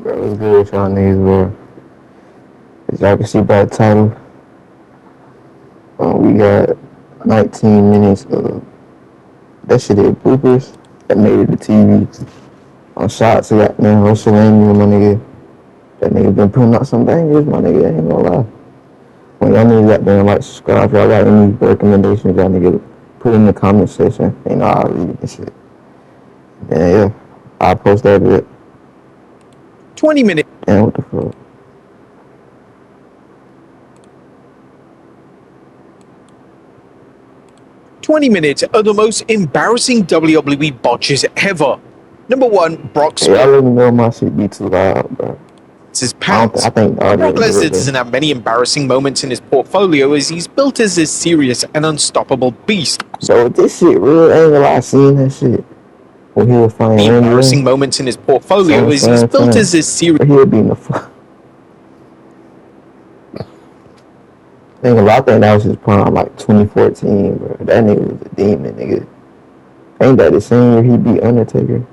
Bro, what's good with y'all niggas, bro? As y'all can see by the title, we got 19 minutes of that shit is bloopers that made it to TV. On shots of that man WrestleMania, my nigga. That nigga been putting out some bangers, my nigga. I ain't gonna lie. When y'all niggas got there, like, subscribe, if y'all got any recommendations, y'all nigga put in the comment section. You know, I'll read it and shit. Yeah, I'll post that bit. 20 minutes. Damn, what the fuck? Minutes are the most embarrassing WWE botches ever. Number 1, Brock Hey, y'all split let me know my shit be too loud, bro. his pants. I think Brock Lesnar good, doesn't have many embarrassing moments in his portfolio as he's built as a serious and unstoppable beast. So this shit real, ain't gonna lie, I seen that shit. When he was fighting The Randy embarrassing Orton. moments in his portfolio as he's built as a serious... He'll be in the fuck. Ain't gonna lie, I think that was his prime, like 2014, bro. That nigga was a demon, nigga. Ain't that the same year he beat Undertaker?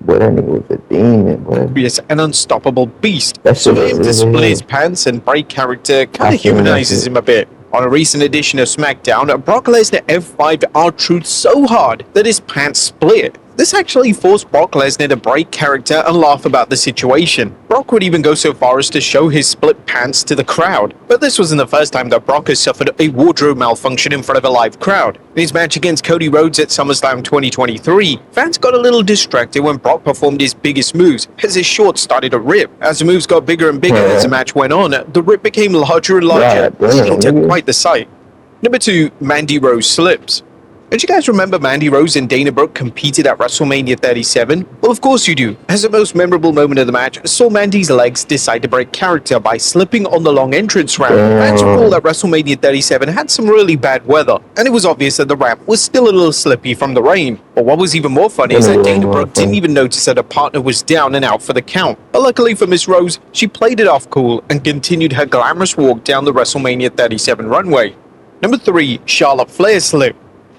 But that nigga was a demon, bro. An unstoppable beast. That So shit for him to really split is. his pants and break character kind of humanizes him a bit. On a recent edition of SmackDown, Brock Lesnar F5'd R-Truth so hard that his pants split. This actually forced Brock Lesnar to break character and laugh about the situation. Brock would even go so far as to show his split pants to the crowd. But this wasn't the first time that Brock has suffered a wardrobe malfunction in front of a live crowd. In his match against Cody Rhodes at SummerSlam 2023, fans got a little distracted when Brock performed his biggest moves, as his shorts started to rip. As the moves got bigger and bigger as the match went on, the rip became larger and larger, leading to quite the sight. Number 2, Mandy Rose slips. Don't you guys remember Mandy Rose and Dana Brooke competed at WrestleMania 37? Well, of course you do, as the most memorable moment of the match saw Mandy's legs decide to break character by slipping on the long entrance ramp. Fans recall that WrestleMania 37 had some really bad weather, and it was obvious that the ramp was still a little slippy from the rain. But what was even more funny is that Dana Brooke didn't even notice that her partner was down and out for the count. But luckily for Miss Rose, she played it off cool and continued her glamorous walk down the WrestleMania 37 runway. Number 3, Charlotte Flair slip.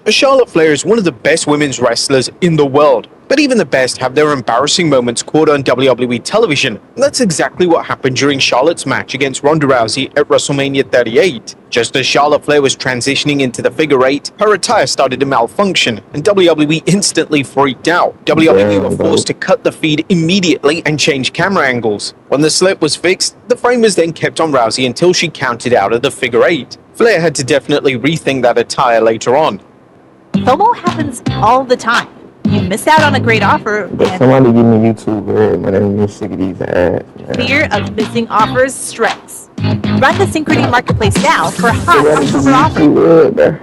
Charlotte Flair is one of the best women's wrestlers in the world, but even the best have their embarrassing moments caught on WWE television, and that's exactly what happened during Charlotte's match against Ronda Rousey at WrestleMania 38. Just as Charlotte Flair was transitioning into the figure 8, her attire started to malfunction, and WWE instantly freaked out. WWE were forced to cut the feed immediately and change camera angles. When the slip was fixed, the frame was then kept on Rousey until she counted out of the figure 8. Flair had to definitely rethink that attire later on. FOMO happens all the time. You miss out on a great offer. But somebody give me YouTube, man. I'm sick of these ads. Fear of missing offers strikes. Run the Synchrony Marketplace now for hot October offers.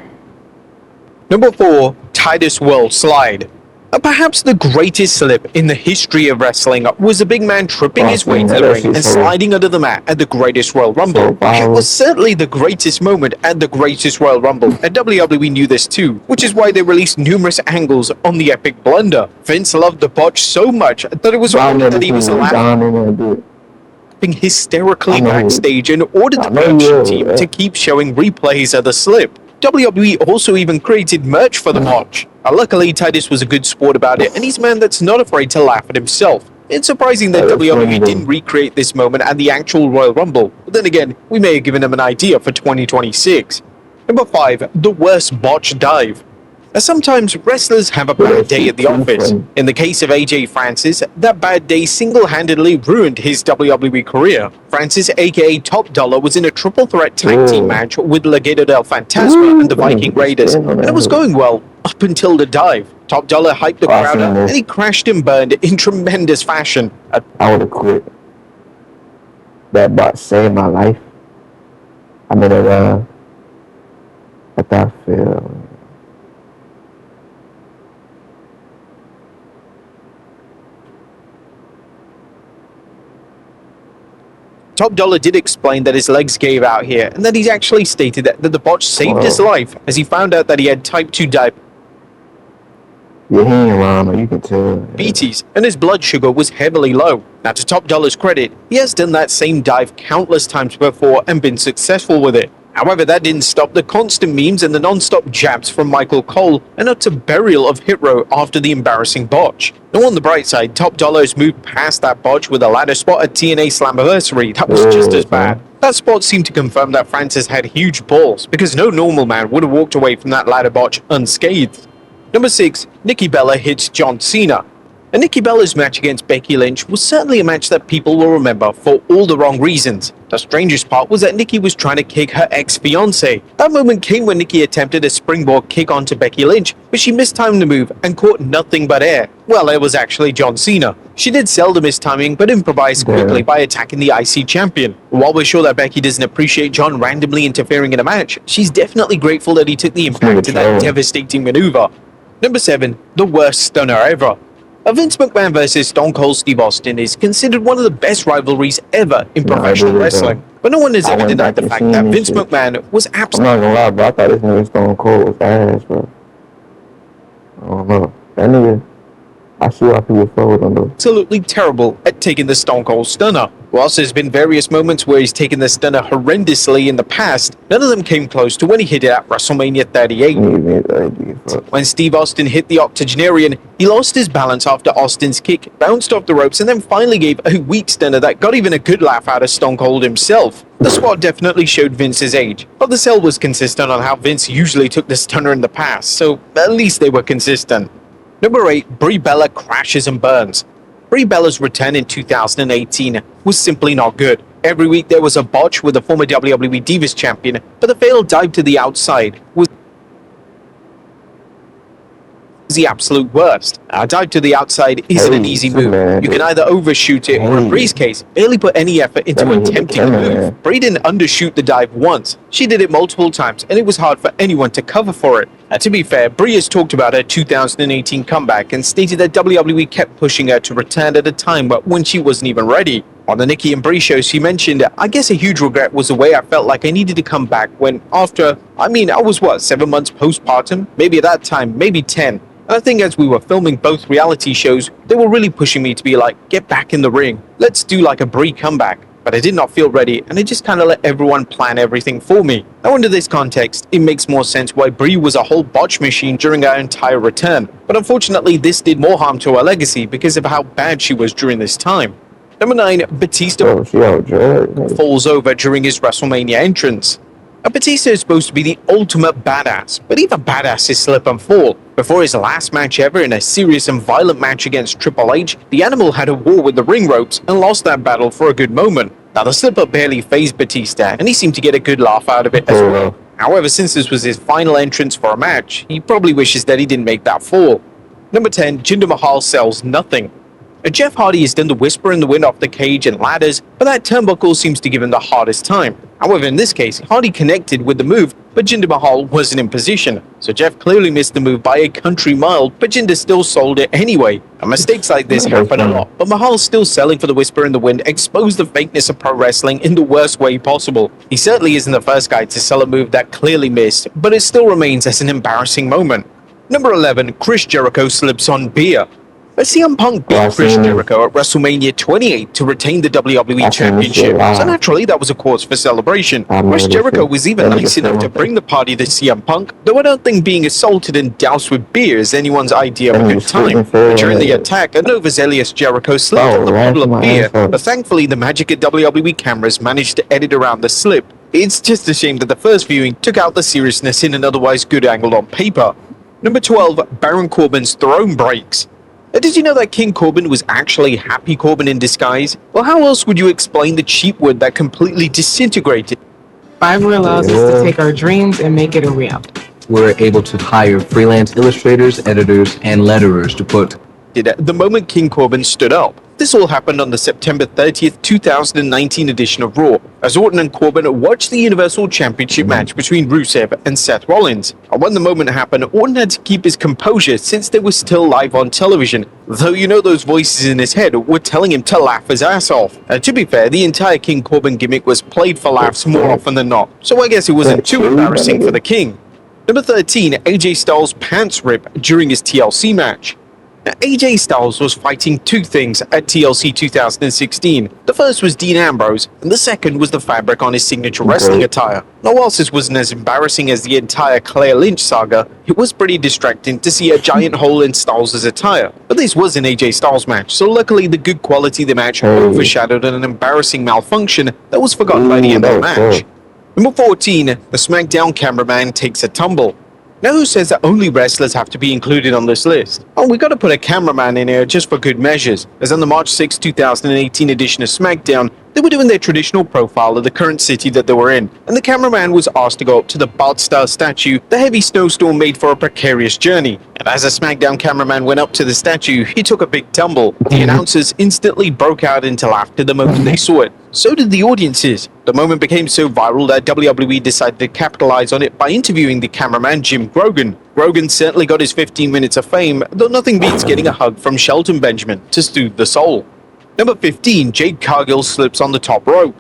Number 4, Titus World Slide. Perhaps the greatest slip in the history of wrestling was a big man tripping his way to the ring and sliding under the mat at the Greatest Royal Rumble. It was certainly the greatest moment at the Greatest Royal Rumble, and WWE knew this too, which is why they released numerous angles on the epic blunder. Vince loved the botch so much that it was reported that he was laughing hysterically backstage and ordered the production team to keep showing replays of the slip. WWE also even created merch for the botch. Luckily, Titus was a good sport about it, and he's a man that's not afraid to laugh at himself. It's surprising that WWE didn't recreate this moment at the actual Royal Rumble, but then again, we may have given them an idea for 2026. Number 5, the worst botch dive. Sometimes wrestlers have a bad day at the office. In the case of AJ Francis, that bad day single-handedly ruined his WWE career. Francis, aka Top Dollar, was in a triple threat tag team match with Legado del Fantasma and the Viking Raiders, and it was going well up until the dive. Top Dollar hyped the crowd up, and he crashed and burned in tremendous fashion. I would have quit. That bot saved my life. I mean, I thought I failed. Top Dollar did explain that his legs gave out here, and that he's actually stated that the botch saved his life as he found out that he had type 2 diabetes, you can tell. and his blood sugar was heavily low. Now, to Top Dollar's credit, he has done that same dive countless times before and been successful with it. However, that didn't stop the constant memes and the non-stop jabs from Michael Cole and utter burial of Hit Row after the embarrassing botch. Now on the bright side, Top Dollar's moved past that botch with a ladder spot at TNA Slammiversary. That was just as bad. That spot seemed to confirm that Francis had huge balls, because no normal man would have walked away from that ladder botch unscathed. Number 6, Nikki Bella hits John Cena. And Nikki Bella's match against Becky Lynch was certainly a match that people will remember for all the wrong reasons. The strangest part was that Nikki was trying to kick her ex-fiancé. That moment came when Nikki attempted a springboard kick onto Becky Lynch, but she mistimed the move and caught nothing but air. Well, it was actually John Cena. She did sell the mistiming, but improvised quickly by attacking the IC champion. While we're sure that Becky doesn't appreciate John randomly interfering in a match, she's definitely grateful that he took the impact of that devastating maneuver. Number 7, the worst stunner ever. Vince McMahon vs. Stone Cold Steve Austin is considered one of the best rivalries ever in professional wrestling. But no one has ever denied the fact that Vince McMahon was absolutely... I'm not gonna lie, bro. I thought this nigga Stone Cold was ass, bro. I don't know. That nigga, I see why people fold on though. Absolutely terrible at taking the Stone Cold Stunner. Whilst there's been various moments where he's taken the Stunner horrendously in the past, none of them came close to when he hit it at WrestleMania 38. When Steve Austin hit the octogenarian, he lost his balance after Austin's kick, bounced off the ropes, and then finally gave a weak Stunner that got even a good laugh out of Stone Cold himself. The spot definitely showed Vince's age, but the sell was consistent on how Vince usually took the Stunner in the past, so at least they were consistent. Number 8, Brie Bella crashes and burns. Brie Bella's return in 2018 was simply not good. Every week there was a botch with the former WWE Divas champion, but the failed dive to the outside was the absolute worst. A dive to the outside isn't an easy move. You can either overshoot it or, in Brie's case, barely put any effort into attempting the move. Brie didn't undershoot the dive once. She did it multiple times, and it was hard for anyone to cover for it. To be fair, Brie has talked about her 2018 comeback and stated that WWE kept pushing her to return at a time when she wasn't even ready. On the Nikki and Brie show, she mentioned, I guess a huge regret was the way I felt like I needed to come back when I was 7 months postpartum? Maybe at that time, maybe 10. And I think as we were filming both reality shows, they were really pushing me to be like, get back in the ring. Let's do like a Brie comeback. But I did not feel ready, and I just kind of let everyone plan everything for me. Now under this context, it makes more sense why Brie was a whole botch machine during our entire return. But unfortunately, this did more harm to her legacy because of how bad she was during this time. Number 9, Batista falls over during his WrestleMania entrance. Batista is supposed to be the ultimate badass, but even badasses slip and fall. Before his last match ever in a serious and violent match against Triple H, the Animal had a war with the ring ropes and lost that battle for a good moment. Now the slip-up barely fazed Batista, and he seemed to get a good laugh out of it as well. However, since this was his final entrance for a match, he probably wishes that he didn't make that fall. Number 10, Jinder Mahal sells nothing. Jeff Hardy has done the whisper in the wind off the cage and ladders, but that turnbuckle seems to give him the hardest time. However, in this case, Hardy connected with the move, but Jinder Mahal wasn't in position. So Jeff clearly missed the move by a country mile, but Jinder still sold it anyway. And mistakes like this happen a lot, but Mahal still selling for the whisper in the wind exposed the fakeness of pro wrestling in the worst way possible. He certainly isn't the first guy to sell a move that clearly missed, but it still remains as an embarrassing moment. Number 11, Chris Jericho slips on beer. CM Punk beat Chris Jericho at WrestleMania 28 to retain the WWE Championship, so naturally that was a cause for celebration. Chris Jericho was even nice enough to bring the party to CM Punk, though I don't think being assaulted and doused with beer is anyone's idea of a good time. But during the attack, an overzealous Jericho slipped on the bottle of beer, but thankfully the magic at WWE cameras managed to edit around the slip. It's just a shame that the first viewing took out the seriousness in an otherwise good angle on paper. Number 12, Baron Corbin's throne breaks. Did you know that King Corbin was actually Happy Corbin in disguise? Well, how else would you explain the cheap wood that completely disintegrated? Fiverr allows us to take our dreams and make it a reality. We're able to hire freelance illustrators, editors, and letterers to put the moment King Corbin stood up. This all happened on the September 30th, 2019 edition of Raw, as Orton and Corbin watched the Universal Championship match between Rusev and Seth Rollins. And when the moment happened, Orton had to keep his composure since they were still live on television, though you know those voices in his head were telling him to laugh his ass off. To be fair, the entire King Corbin gimmick was played for laughs more often than not, so I guess it wasn't too embarrassing for the King. Number 13, AJ Styles' pants rip during his TLC match. Now, AJ Styles was fighting two things at TLC 2016. The first was Dean Ambrose, and the second was the fabric on his signature wrestling attire. Now, whilst this wasn't as embarrassing as the entire Claire Lynch saga, it was pretty distracting to see a giant hole in Styles' attire. But this was an AJ Styles match, so luckily the good quality of the match overshadowed an embarrassing malfunction that was forgotten by the end of the match. Number 14, the SmackDown cameraman takes a tumble. Now who says that only wrestlers have to be included on this list? Oh, we gotta put a cameraman in here just for good measures, as on the March 6, 2018 edition of SmackDown, they were doing their traditional profile of the current city that they were in, and the cameraman was asked to go up to the Bart Star statue the heavy snowstorm made for a precarious journey. And as a SmackDown cameraman went up to the statue, he took a big tumble. The announcers instantly broke out into laughter the moment they saw it. So did the audiences. The moment became so viral that WWE decided to capitalize on it by interviewing the cameraman Jim Grogan. Grogan certainly got his 15 minutes of fame, though nothing beats getting a hug from Shelton Benjamin to soothe the soul. Number 15, Jade Cargill slips on the top rope.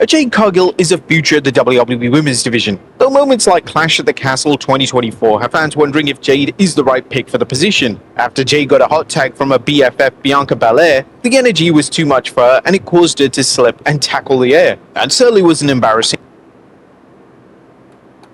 Jade Cargill is a future of the WWE Women's Division, though moments like Clash at the Castle 2024 have fans wondering if Jade is the right pick for the position. After Jade got a hot tag from her BFF Bianca Belair, the energy was too much for her and it caused her to slip and tackle the air. And certainly was an embarrassing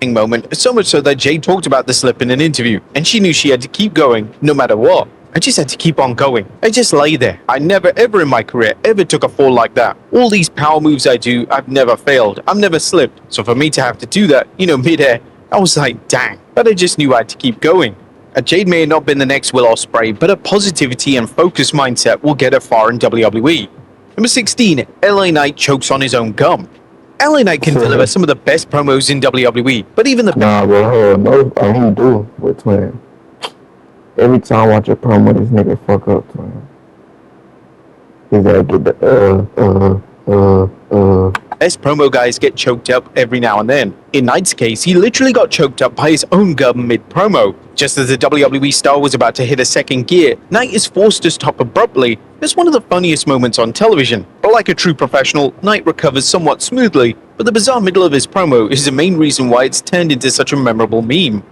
moment, so much so that Jade talked about the slip in an interview, and she knew she had to keep going no matter what. I just had to keep on going. I just lay there. I never ever in my career ever took a fall like that. All these power moves I do, I've never failed. I've never slipped. So for me to have to do that, mid-air, I was like, dang. But I just knew I had to keep going. Jade may have not been the next Will Ospreay, but her positivity and focused mindset will get her far in WWE. Number 16, LA Knight chokes on his own gum. LA Knight can deliver some of the best promos in WWE, but even the he do with Twin. Every time I watch a promo, this nigga fuck up, Twin. He's gotta get the best promo guys get choked up every now and then. In Knight's case, he literally got choked up by his own gum mid-promo. Just as the WWE star was about to hit a second gear, Knight is forced to stop abruptly. It's one of the funniest moments on television. But like a true professional, Knight recovers somewhat smoothly, but the bizarre middle of his promo is the main reason why it's turned into such a memorable meme.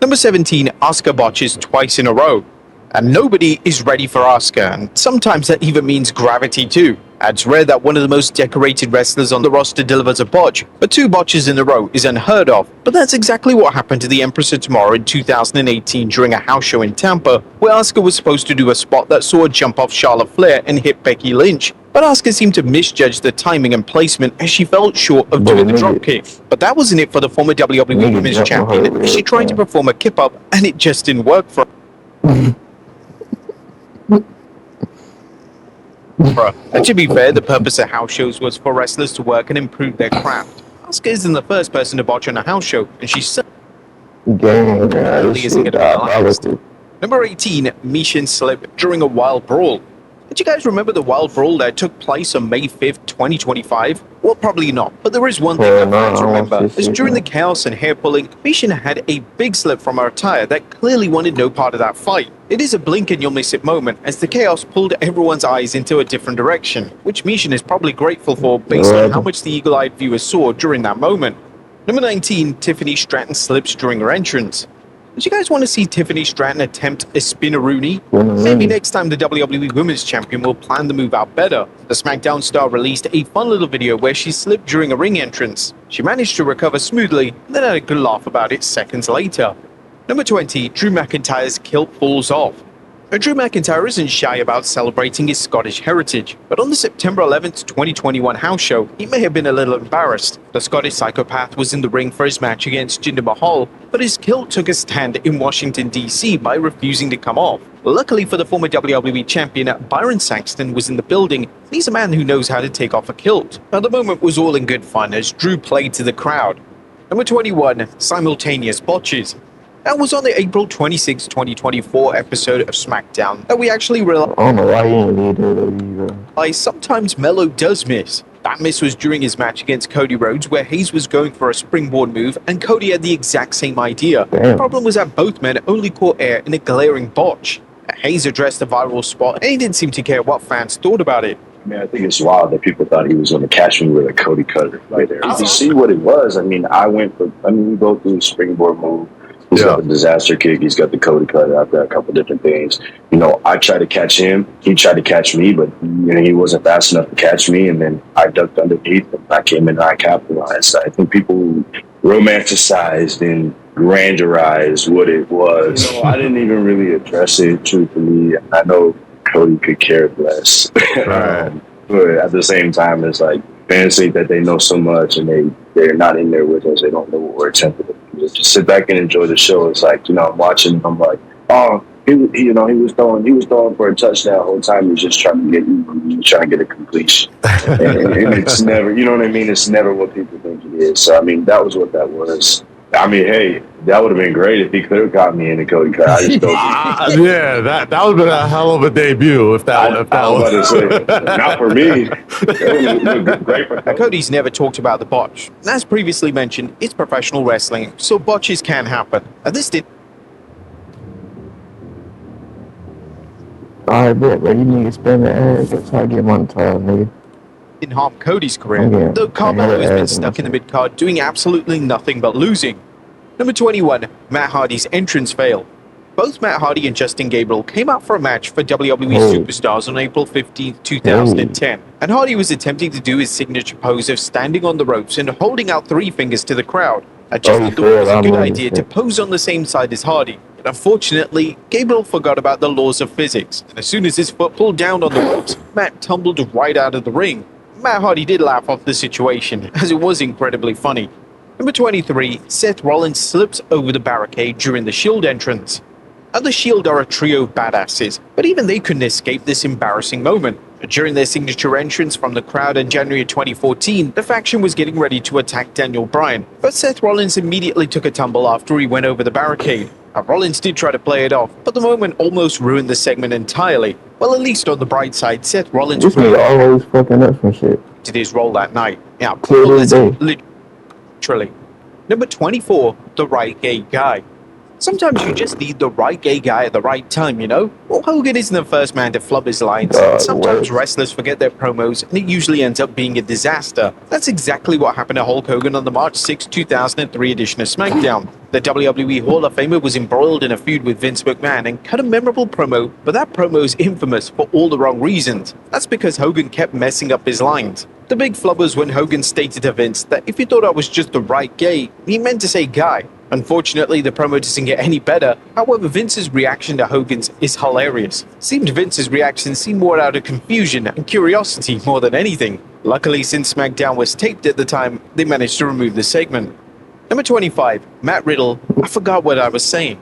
Number 17, Asuka botches twice in a row. And nobody is ready for Asuka, and sometimes that even means gravity too. It's rare that one of the most decorated wrestlers on the roster delivers a botch, but 2 botches in a row is unheard of. But that's exactly what happened to the Empress of Tomorrow in 2018 during a house show in Tampa, where Asuka was supposed to do a spot that saw her jump off Charlotte Flair and hit Becky Lynch. But Asuka seemed to misjudge the timing and placement as she fell short of doing the dropkick. But that wasn't it for the former WWE Women's Champion, as she tried to perform a kip-up and it just didn't work for her. And to be fair, the purpose of house shows was for wrestlers to work and improve their craft. Asuka isn't the first person to botch on a house show, and she certainly isn't going to be the last. Number 18, Michin slip during a wild brawl. Did you guys remember the wild brawl that took place on May 5th, 2025? Well, probably not, but there is one thing that fans remember, is during the chaos and hair pulling, Michin had a big slip from her attire that clearly wanted no part of that fight. It is a blink and you'll miss it moment, as the chaos pulled everyone's eyes into a different direction, which Michin is probably grateful for based on how much the eagle-eyed viewers saw during that moment. Number 19, Tiffany Stratton slips during her entrance. Did you guys want to see Tiffany Stratton attempt a spin-a-rooney? Maybe next time the WWE Women's Champion will plan the move out better. The SmackDown star released a fun little video where she slipped during a ring entrance. She managed to recover smoothly, and then had a good laugh about it seconds later. Number 20, Drew McIntyre's kilt falls off. Drew McIntyre isn't shy about celebrating his Scottish heritage, but on the September 11th, 2021 house show, he may have been a little embarrassed. The Scottish psychopath was in the ring for his match against Jinder Mahal, but his kilt took a stand in Washington, D.C. by refusing to come off. Luckily for the former WWE champion, Byron Saxton was in the building. He's a man who knows how to take off a kilt. Now, the moment was all in good fun as Drew played to the crowd. Number 21, simultaneous botches. That was on the April 26, 2024 episode of SmackDown that we actually realized sometimes Melo does miss. That miss was during his match against Cody Rhodes, where Hayes was going for a springboard move and Cody had the exact same idea. The problem was that both men only caught air in a glaring botch. Hayes addressed the viral spot and he didn't seem to care what fans thought about it. I mean, I think it's wild that people thought he was going to catch me with a Cody cutter right there. If you see what it was, we go through the springboard move. He's got the disaster kick. He's got the Cody cut. I've got a couple different things. I tried to catch him. He tried to catch me, but he wasn't fast enough to catch me. And then I ducked underneath and I came in and I capitalized. So I think people romanticized and grandirized what it was. I didn't even really address it, truthfully. I know Cody could care less. Right. But at the same time, it's like fans think that they know so much and they're not in there with us. They don't know what we're attempting to do. Just sit back and enjoy the show. It's like, I'm watching, I'm like, oh, he was throwing for a touchdown the whole time. He's just trying to get a completion. and it's never, you know what I mean? It's never what people think it is. So, that was what that was. Hey, that would have been great if he could have got me in the Cody cut. I just don't. Yeah, that would have been a hell of a debut if that was. About to say, not for me. It would great for Cody's never talked about the botch. As previously mentioned, it's professional wrestling, so botches can happen. And this didn't Alright, bet, bro. You need to spend the ass. That's how I get monetized, nigga. harm Cody's career, Okay. though Carmelo has Yeah, been stuck in the mid-card doing absolutely nothing but losing. Number 21, Matt Hardy's entrance fail. Both Matt Hardy and Justin Gabriel came out for a match for WWE Superstars on April 15, 2010, and Hardy was attempting to do his signature pose of standing on the ropes and holding out three fingers to the crowd. I just thought it was a good idea to pose on the same side as Hardy, but unfortunately, Gabriel forgot about the laws of physics, and as soon as his foot pulled down on the ropes, Matt tumbled right out of the ring. Matt Hardy did laugh off the situation, as it was incredibly funny. Number 23, Seth Rollins slips over the barricade during the Shield entrance. Now, the Shield are a trio of badasses, but even they couldn't escape this embarrassing moment. During their signature entrance from the crowd in January 2014, the faction was getting ready to attack Daniel Bryan, but Seth Rollins immediately took a tumble after he went over the barricade. Now, Rollins did try to play it off, but the moment almost ruined the segment entirely. Well, at least on the bright side, Seth Rollins This nigga always fucking up some shit. did his role that night. Now, Clearly they. literally. Number 24, the right gay guy. Sometimes you just need the right gay guy at the right time, Well, Hogan isn't the first man to flub his lines. Sometimes wrestlers forget their promos, and it usually ends up being a disaster. That's exactly what happened to Hulk Hogan on the March 6, 2003 edition of SmackDown. The WWE Hall of Famer was embroiled in a feud with Vince McMahon and cut a memorable promo, but that promo is infamous for all the wrong reasons. That's because Hogan kept messing up his lines. The big flub was when Hogan stated to Vince that if he thought I was just the right gay, he meant to say guy. Unfortunately, the promo doesn't get any better. However, Vince's reaction to Hogan's is hilarious. Seemed Vince's reaction seemed more out of confusion and curiosity more than anything. Luckily, since SmackDown was taped at the time, they managed to remove the segment. Number 25, Matt Riddle. I forgot what I was saying.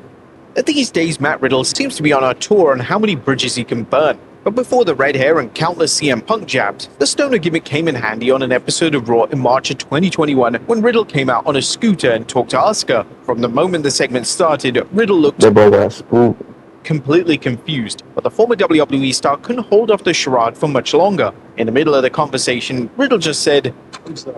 These days, Matt Riddle seems to be on a tour on how many bridges he can burn. But before the red hair and countless CM Punk jabs, the stoner gimmick came in handy on an episode of Raw in March of 2021 when Riddle came out on a scooter and talked to Asuka. From the moment the segment started, Riddle looked completely confused, but the former WWE star couldn't hold off the charade for much longer. In the middle of the conversation, Riddle just said, "I'm sorry,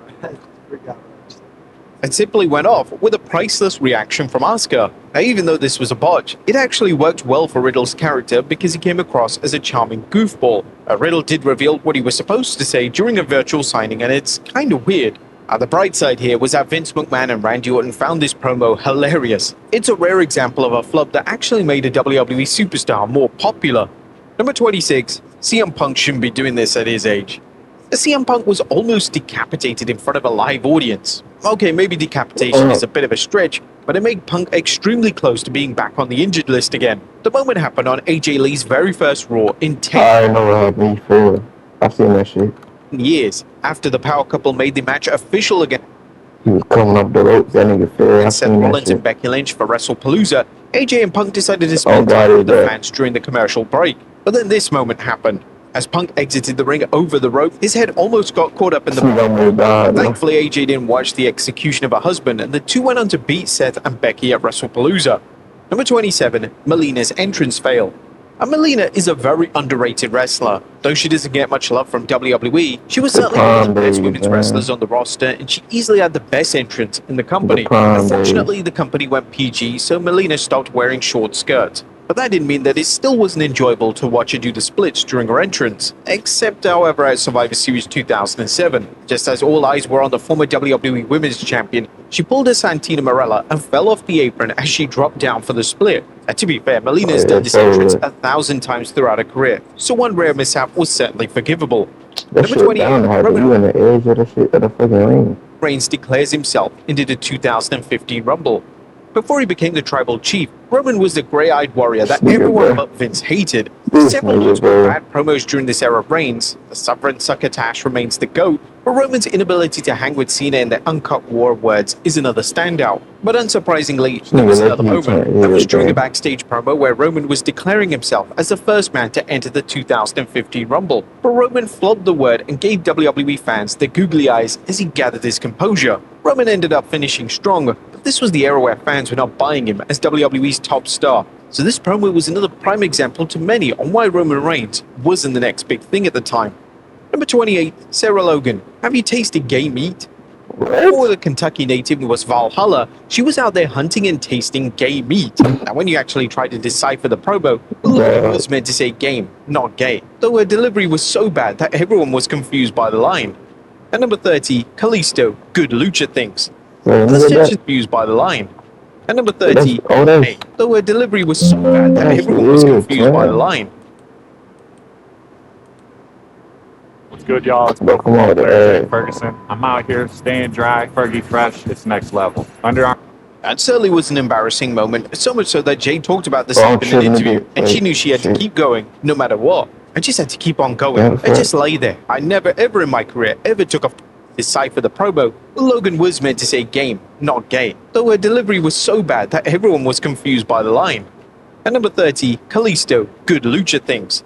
and simply went off with a priceless reaction from Asuka. Now, even though this was a botch, it actually worked well for Riddle's character because he came across as a charming goofball. Riddle did reveal what he was supposed to say during a virtual signing, and it's kind of weird. The bright side here was that Vince McMahon and Randy Orton found this promo hilarious. It's a rare example of a flub that actually made a WWE superstar more popular. Number 26, CM Punk shouldn't be doing this at his age. CM Punk was almost decapitated in front of a live audience. Okay, maybe decapitation is a bit of a stretch, but it made Punk extremely close to being back on the injured list again. The moment happened on AJ Lee's very first Raw in 10 I know what happened. For I've seen that shit. years, after the Power Couple made the match official again. He was coming up the ropes. That nigga fair. I've Seth seen that Rollins and shit. Becky Lynch for WrestlePalooza, AJ and Punk decided to spend time with the fans during the commercial break. But then this moment happened. As Punk exited the ring over the rope, his head almost got caught up in the bar. Thankfully, AJ didn't watch the execution of her husband, and the two went on to beat Seth and Becky at WrestlePalooza. Number 27, Melina's entrance fail. Melina is a very underrated wrestler. Though she doesn't get much love from WWE, she was certainly one of the best women's wrestlers on the roster, and she easily had the best entrance in the company. Unfortunately, the company went PG, so Melina stopped wearing short skirts. But that didn't mean that it still wasn't enjoyable to watch her do the splits during her entrance. Except, however, at Survivor Series 2007. Just as all eyes were on the former WWE Women's Champion, she pulled a Santina Marella and fell off the apron as she dropped down for the split. And to be fair, Melina's done this entrance 1,000 times throughout her career, so one rare mishap was certainly forgivable. That shit down to happen. You in the edge of the shit of the fucking ring. Reigns declares himself into the 2015 Rumble. Before he became the tribal chief, Roman was the grey-eyed warrior that everyone but Vince hated. Several looks were bad promos during this era of Reigns. The suffering succotash remains the GOAT, but Roman's inability to hang with Cena in the uncut war words is another standout. But unsurprisingly, there was another moment. That was during a backstage promo where Roman was declaring himself as the first man to enter the 2015 Rumble. But Roman flubbed the word and gave WWE fans the googly eyes as he gathered his composure. Roman ended up finishing strong, but this was the era where fans were not buying him as WWE's top star. So this promo was another prime example to many on why Roman Reigns wasn't the next big thing at the time. Number 28, Sarah Logan. Have you tasted gay meat? Before the Kentucky native was Valhalla, she was out there hunting and tasting gay meat. Now when you actually try to decipher the promo, Logan was meant to say game, not gay. Though her delivery was so bad that everyone was confused by the line. At number 30, Kalisto, good lucha things. The stitch is confused by the line. At number 30, though her delivery was so bad that everyone was confused by the line. What's good, y'all? It's Ferguson. I'm out here staying dry, Fergie fresh. It's next level. That certainly was an embarrassing moment, so much so that Jay talked about this in an interview, and she knew she had to keep going, no matter what. I just had to keep on going. I just lay there. I never, ever in my career, ever took a decipher the promo. Logan was meant to say game, not gay. Though her delivery was so bad that everyone was confused by the line. At number 30, Kalisto, good lucha things.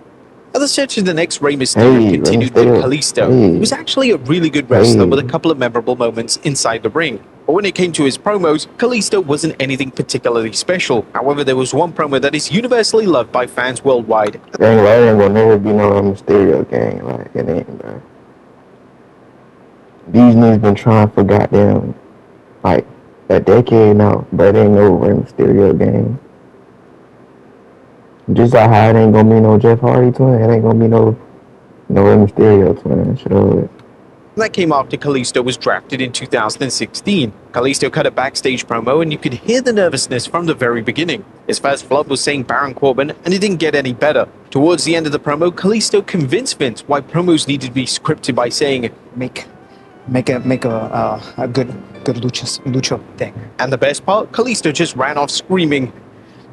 At the stretch of the next Rey Mysterio continued with Kalisto, who was actually a really good wrestler with a couple of memorable moments inside the ring. But when it came to his promos, Kalisto wasn't anything particularly special. However, there was one promo that is universally loved by fans worldwide. Gang, there ain't gonna never be no Mysterio gang, like, it ain't, bro. These niggas been trying for goddamn, like, a decade now, but it ain't no Rey Mysterio gang. Just like how it ain't gonna be no Jeff Hardy twin, it ain't gonna be no Rey Mysterio twin, sure. That came after Kalisto was drafted in 2016. Kalisto cut a backstage promo and you could hear the nervousness from the very beginning. His first flub was saying Baron Corbin and it didn't get any better. Towards the end of the promo, Kalisto convinced Vince why promos needed to be scripted by saying, Make a good lucha thing. And the best part, Kalisto just ran off screaming,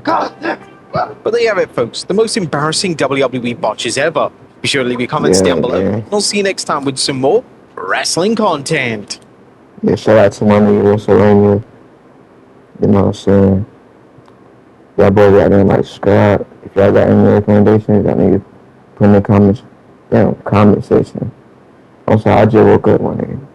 God damn. But there you have it, folks. The most embarrassing WWE botches ever. Be sure to leave your comments down below. And I'll see you next time with some more wrestling content. Yeah, shout out to my nigga WrestleMania. You know what I'm saying? Y'all boys out there like subscribe. If y'all got any recommendations, y'all need to put in the comment section. Also, I just woke up, my nigga.